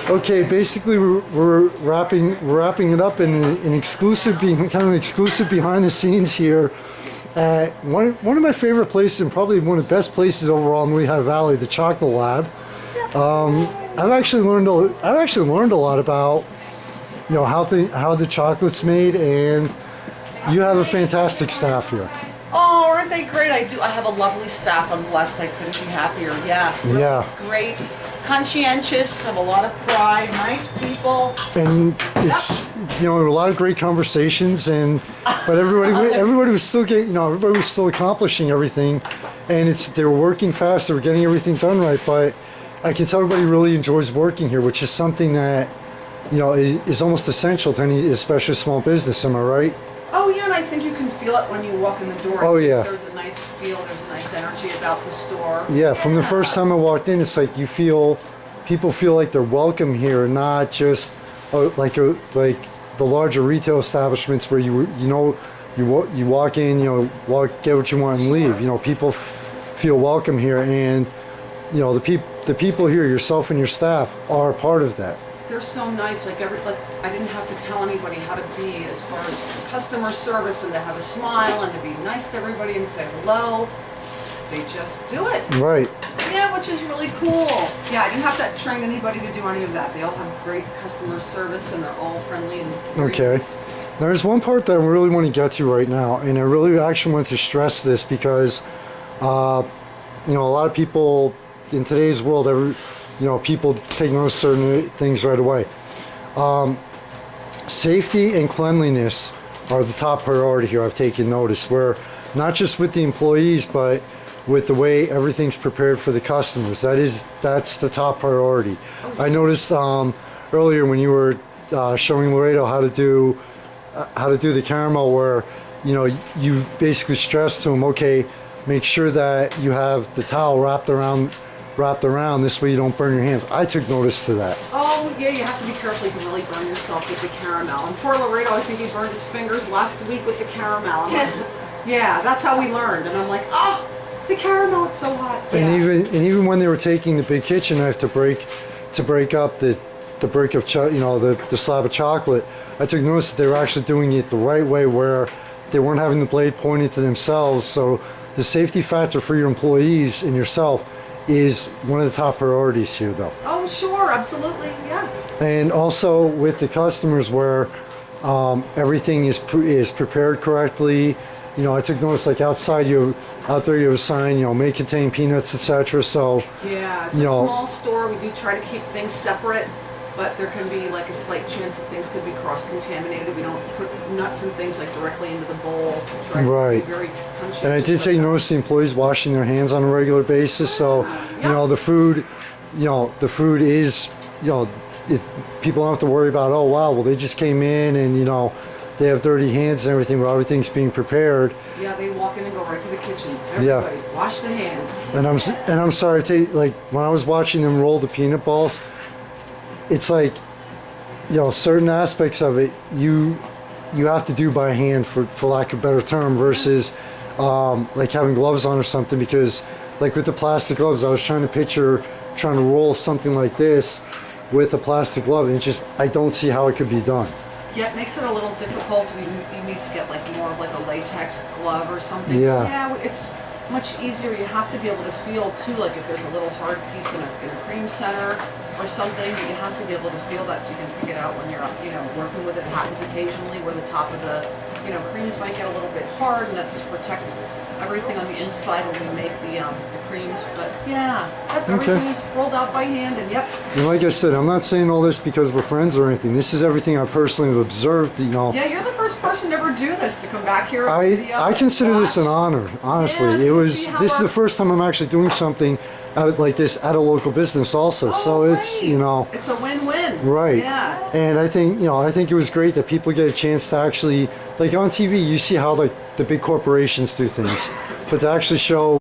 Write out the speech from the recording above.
Okay, basically we're wrapping it up in an exclusive, being kind of an exclusive behind the scenes here at one of my favorite places and probably one of the best places overall in Lehigh Valley, the Chocolate Lab. I've actually learned a lot about how the chocolate's made, and you have a fantastic staff here. Oh, aren't they great? I do. I have a lovely staff. I'm blessed. I couldn't be happier. Yeah. Really Yeah. Great. Conscientious. Have a lot of pride. Nice people. And it's a lot of great conversations, but everybody was still everybody was still accomplishing everything, and they were working fast. They were getting everything done right. But I can tell everybody really enjoys working here, which is something that is almost essential to any, especially small business. Am I right? Oh yeah, and I think you can feel it when you walk in the door. Oh yeah. There's a nice feel. There's a nice energy about the store. Yeah, from the first time I walked in, it's like people feel like they're welcome here, not just like the larger retail establishments where you walk in, get what you want and leave. People feel welcome here, and the people here, yourself and your staff, are a part of that. They're so nice. Like I didn't have to tell anybody how to be as far as customer service, and to have a smile and to be nice to everybody and say hello. They just do it. Right. Yeah, which is really cool. Yeah, I didn't have to train anybody to do any of that. They all have great customer service, and they're all friendly and very okay. nice. There's one part that I really want to get to right now, and I really actually want to stress this because, a lot of people in today's world, people take notice of certain things right away. Safety and cleanliness are the top priority here. I've taken notice, where not just with the employees, but with the way everything's prepared for the customers. That's the top priority. I noticed earlier when you were showing Laredo how to do the caramel, where you basically stressed to him, okay, make sure that you have the towel wrapped around this way you don't burn your hands. I took notice to that. Oh yeah, you have to be careful. You can really burn yourself with the caramel. And poor Laredo, I think he burned his fingers last week with the caramel. I'm like, yeah, that's how we learned. And I'm like, oh, the caramel, it's so hot. Yeah. And even when they were taking the big kitchen knife to break up the brick of the slab of chocolate, I took notice that they were actually doing it the right way, where they weren't having the blade pointed to themselves. So the safety factor for your employees and yourself is one of the top priorities here, though. Oh sure, absolutely, yeah. And also with the customers, where everything is prepared correctly. I took notice, like out there you have a sign, may contain peanuts, etc. So yeah, it's a small store. We do try to keep things separate, but there can be like a slight chance that things could be cross-contaminated. We don't put nuts and things like directly into the bowl. We try to be very conscientious. And I did take notice the employees washing their hands on a regular basis. So the food, the food is, people don't have to worry about, oh wow, well they just came in and they have dirty hands and everything, while everything's being prepared. Yeah, they walk in and go right to the kitchen. Everybody, wash the hands. And I'm sorry, like when I was watching them roll the peanut balls, it's like, certain aspects of it you have to do by hand, for lack of a better term, versus like having gloves on or something. Because like with the plastic gloves, I was trying to roll something like this with a plastic glove, and I don't see how it could be done. Yeah, it makes it a little difficult. You need to get like more of like a latex glove or something. Yeah. Yeah, it's much easier. You have to be able to feel too, like if there's a little hard piece in a cream center or something, you have to be able to feel that so you can pick it out when you're working with it. It happens occasionally where the top of the creams might get a little bit hard, and that's to protect everything on the inside when we make the creams. But yeah, everything is rolled out by hand, and yep. And like I said, I'm not saying all this because we're friends or anything. This is everything I personally have observed. Yeah, you're the first person to ever do this, to come back here. I consider this an honor, honestly. This is the first time I'm actually doing something like this at a local business also. So it's it's a win-win. Right. Yeah. And I think it was great that people get a chance to actually, like on TV, you see how like the big corporations do things, but to actually show